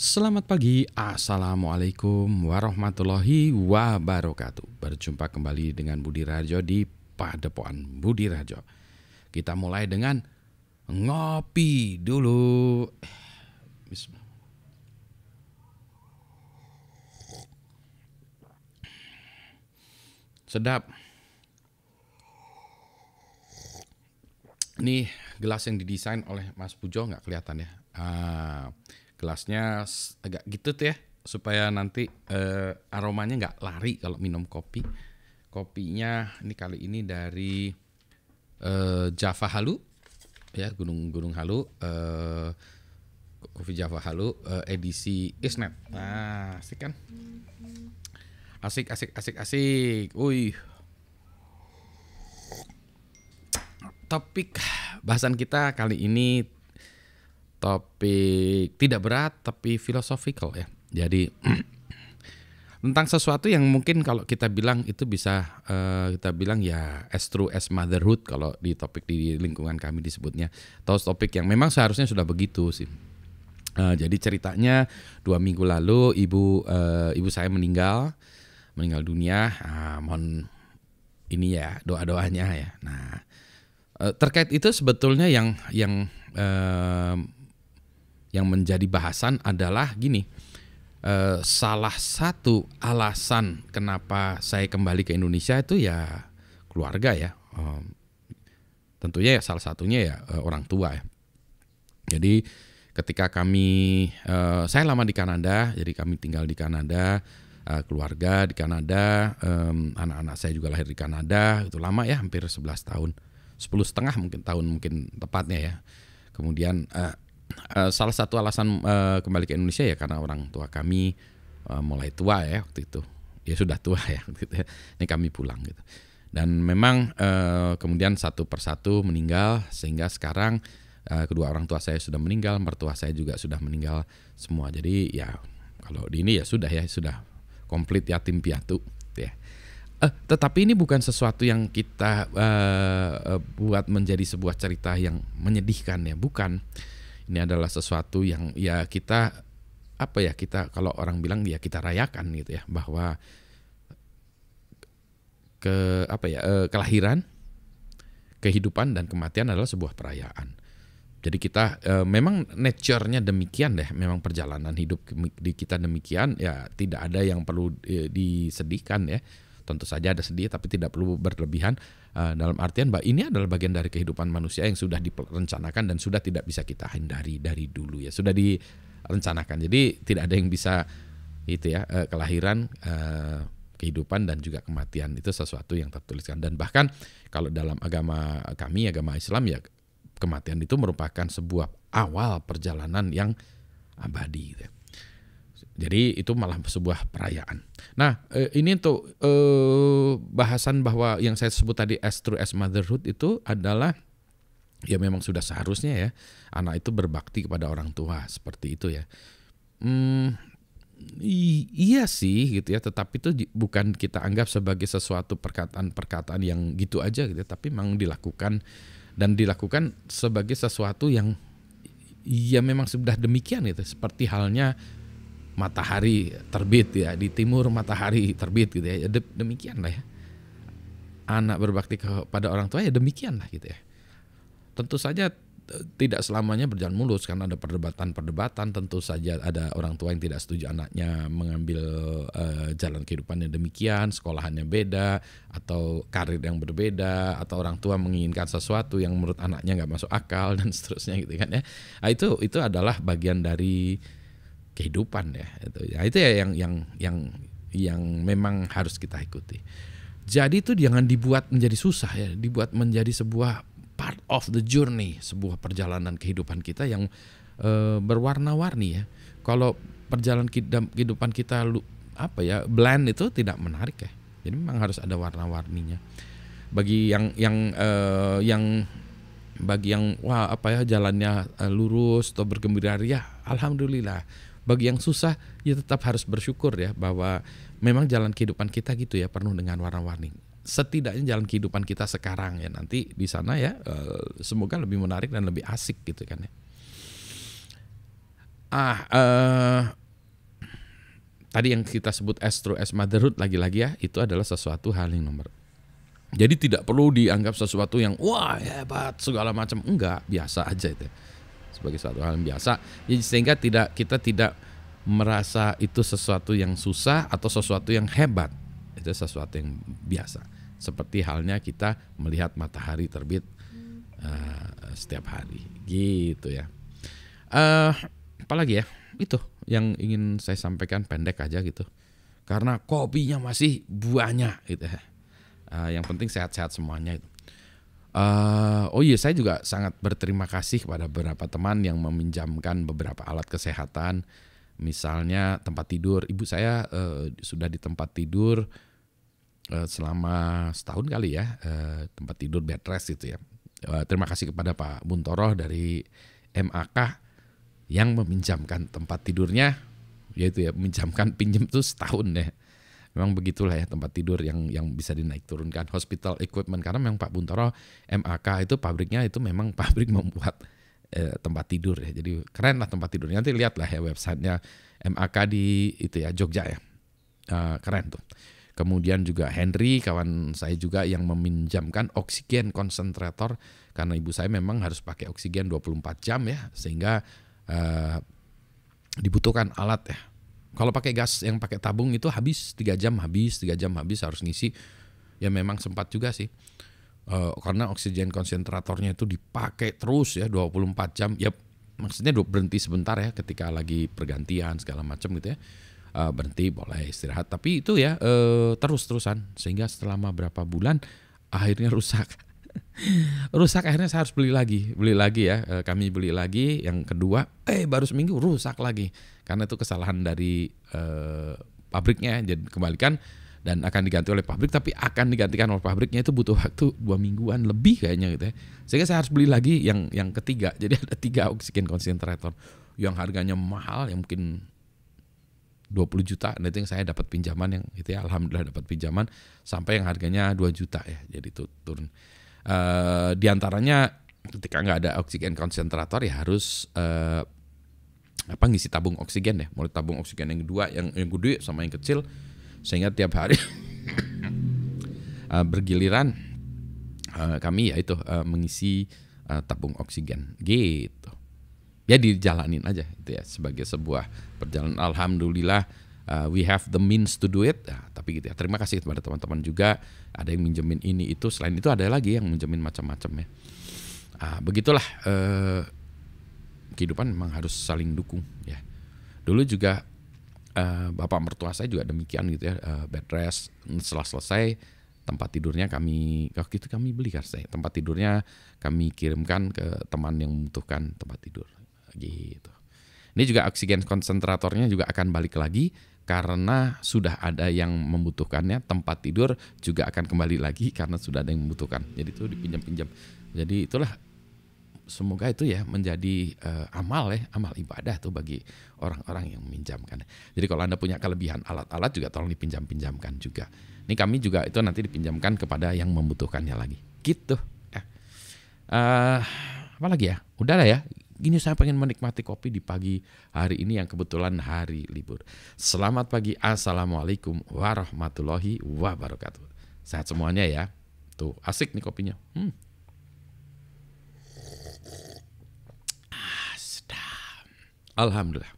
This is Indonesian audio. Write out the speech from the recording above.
Selamat pagi, Assalamualaikum warahmatullahi wabarakatuh. Berjumpa kembali dengan Budi Rajo di Padepokan Budi Rajo. Kita mulai dengan ngopi dulu. Bismillah. Sedap. Ini gelas yang didesain oleh Mas Pujo, nggak kelihatan ya. Gelasnya agak gitu tuh ya, supaya nanti aromanya nggak lari kalau minum kopi. Kopinya ini kali ini dari Java Halu, ya Gunung Halu, kopi Java Halu edisi Isnet. Nah, asik kan? Asik. Wih. Topik bahasan kita kali ini topik tidak berat tapi philosophical ya. Jadi tentang sesuatu yang mungkin kalau kita bilang itu bisa kita bilang ya as true as motherhood kalau di topik di lingkungan kami disebutnya. Atau topik yang memang seharusnya sudah begitu sih. Jadi ceritanya 2 minggu lalu ibu saya meninggal dunia. Mohon ini ya doa-doanya ya. Nah, terkait itu sebetulnya yang menjadi bahasan adalah gini, salah satu alasan kenapa saya kembali ke Indonesia itu ya keluarga ya, tentunya ya salah satunya ya orang tua ya. Jadi ketika saya lama di Kanada, jadi kami tinggal di Kanada, keluarga di Kanada, anak-anak saya juga lahir di Kanada, itu lama ya hampir 11 tahun. 10,5 tahun mungkin tepatnya ya. Kemudian salah satu alasan kembali ke Indonesia ya karena orang tua kami mulai tua ya waktu itu. Ya sudah tua ya gitu ya. Ini kami pulang gitu. Dan memang kemudian satu persatu meninggal sehingga sekarang kedua orang tua saya sudah meninggal, mertua saya juga sudah meninggal semua. Jadi ya kalau di ini ya sudah komplit yatim piatu ya. Tetapi ini bukan sesuatu yang kita buat menjadi sebuah cerita yang menyedihkan ya, bukan. Ini adalah sesuatu yang ya kita kalau orang bilang ya kita rayakan gitu ya, bahwa kelahiran, kehidupan dan kematian adalah sebuah perayaan. Jadi kita memang nature-nya demikian deh, memang perjalanan hidup di kita demikian ya, tidak ada yang perlu disedihkan ya. Tentu saja ada sedih tapi tidak perlu berlebihan, dalam artian bahwa ini adalah bagian dari kehidupan manusia yang sudah direncanakan dan sudah tidak bisa kita hindari dari dulu ya, sudah direncanakan. Jadi tidak ada yang bisa itu ya, kelahiran, kehidupan dan juga kematian itu sesuatu yang tertuliskan. Dan bahkan kalau dalam agama kami, agama Islam ya, kematian itu merupakan sebuah awal perjalanan yang abadi gitu ya. Jadi itu malah sebuah perayaan. Nah, ini untuk bahasan bahwa yang saya sebut tadi as true as motherhood itu adalah ya memang sudah seharusnya ya anak itu berbakti kepada orang tua seperti itu ya. Iya sih gitu ya, tetapi itu bukan kita anggap sebagai sesuatu perkataan yang gitu aja gitu, tapi memang dilakukan sebagai sesuatu yang ya memang sudah demikian gitu, seperti halnya matahari terbit ya, di timur matahari terbit gitu ya, demikian lah ya. Anak berbakti kepada orang tua ya demikian lah gitu ya. Tentu saja tidak selamanya berjalan mulus karena ada perdebatan, tentu saja ada orang tua yang tidak setuju anaknya mengambil jalan kehidupannya demikian, sekolahannya beda, atau karir yang berbeda, atau orang tua menginginkan sesuatu yang menurut anaknya nggak masuk akal dan seterusnya gitu kan ya. Nah, itu adalah bagian dari kehidupan ya, itu ya yang memang harus kita ikuti. Jadi itu jangan dibuat menjadi susah ya, dibuat menjadi sebuah part of the journey, sebuah perjalanan kehidupan kita yang berwarna-warni ya. Kalau perjalanan kehidupan kita bland itu tidak menarik ya. Jadi memang harus ada warna-warninya. Bagi yang jalannya lurus atau bergembira ya alhamdulillah. Bagi yang susah ya tetap harus bersyukur ya, bahwa memang jalan kehidupan kita gitu ya, penuh dengan warna-warni. Setidaknya jalan kehidupan kita sekarang ya, nanti di sana ya semoga lebih menarik dan lebih asik gitu kan ya. Tadi yang kita sebut as true as motherhood lagi-lagi ya, itu adalah sesuatu hal yang nomor. Jadi tidak perlu dianggap sesuatu yang wah hebat segala macam, enggak, biasa aja itu. Sebagai suatu hal yang biasa, sehingga kita tidak merasa itu sesuatu yang susah atau sesuatu yang hebat. Itu sesuatu yang biasa. Seperti halnya kita melihat matahari terbit setiap hari, gitu ya. Apalagi ya, itu yang ingin saya sampaikan, pendek aja gitu. Karena kopinya masih banyak gitu ya. Yang penting sehat-sehat semuanya itu. Oh iya, saya juga sangat berterima kasih kepada beberapa teman yang meminjamkan beberapa alat kesehatan. Misalnya tempat tidur. Ibu saya sudah di tempat tidur selama setahun kali ya, tempat tidur bed rest itu ya. Terima kasih kepada Pak Buntoro dari MAK yang meminjamkan tempat tidurnya, yaitu ya meminjamkan, pinjam tuh setahun ya. Memang begitulah ya tempat tidur yang bisa dinaik turunkan, hospital equipment, karena memang Pak Buntoro MAK itu pabriknya itu memang pabrik membuat tempat tidur ya. Jadi keren lah tempat tidurnya. Nanti lihatlah ya websitenya MAK di itu ya, Jogja ya. Keren tuh. Kemudian juga Henry, kawan saya juga, yang meminjamkan oksigen konsentrator, karena ibu saya memang harus pakai oksigen 24 jam ya, sehingga dibutuhkan alat ya. Kalau pakai gas yang pakai tabung itu habis 3 jam habis harus ngisi. Ya memang sempat juga sih. Karena oksigen konsentratornya itu dipakai terus ya 24 jam. Ya maksudnya berhenti sebentar ya ketika lagi pergantian segala macam gitu ya. Berhenti, boleh istirahat. Tapi itu ya terus-terusan, sehingga selama berapa bulan akhirnya rusak. Rusak, akhirnya saya harus beli lagi ya. Kami beli lagi yang kedua, baru seminggu rusak lagi, karena itu kesalahan dari pabriknya. Jadi kembalikan dan akan diganti oleh pabrik, tapi akan digantikan oleh pabriknya itu butuh waktu 2 mingguan lebih kayaknya gitu ya. Sehingga saya harus beli lagi yang ketiga. Jadi ada 3 oksigen konsentrator yang harganya mahal, yang mungkin 20 juta. Nah itu yang saya dapat pinjaman yang itu ya, alhamdulillah dapat pinjaman sampai yang harganya 2 juta ya. Jadi itu turun. Di antaranya ketika nggak ada oksigen konsentrator ya harus ngisi tabung oksigen ya, mulai tabung oksigen yang kedua, yang gede sama yang kecil, sehingga tiap hari bergiliran kami ya itu mengisi tabung oksigen gitu. Ya dijalanin aja itu ya, sebagai sebuah perjalanan. Alhamdulillah we have the means to do it. Tapi gitu ya, terima kasih kepada teman-teman juga, ada yang minjemin ini itu, selain itu ada lagi yang minjemin macam-macam ya. Begitulah kehidupan, memang harus saling dukung ya. Dulu juga bapak mertua saya juga demikian gitu ya, bed rest. Setelah selesai tempat tidurnya waktu itu kami beli kan, tempat tidurnya kami kirimkan ke teman yang membutuhkan tempat tidur gitu. Ini juga oksigen konsentratornya juga akan balik lagi, karena sudah ada yang membutuhkannya. Tempat tidur juga akan kembali lagi karena sudah ada yang membutuhkan. Jadi itu dipinjam-pinjam. Jadi itulah, semoga itu ya menjadi amal ibadah tuh bagi orang-orang yang meminjamkan. Jadi kalau Anda punya kelebihan alat-alat juga tolong dipinjam-pinjamkan juga. Ini kami juga itu nanti dipinjamkan kepada yang membutuhkannya lagi. Gitu. Apa lagi ya? Udah lah ya. Gini, saya pengen menikmati kopi di pagi hari ini yang kebetulan hari libur. Selamat pagi, assalamualaikum warahmatullahi wabarakatuh. Sehat semuanya ya. Tuh asik nih kopinya. Sedap. Alhamdulillah.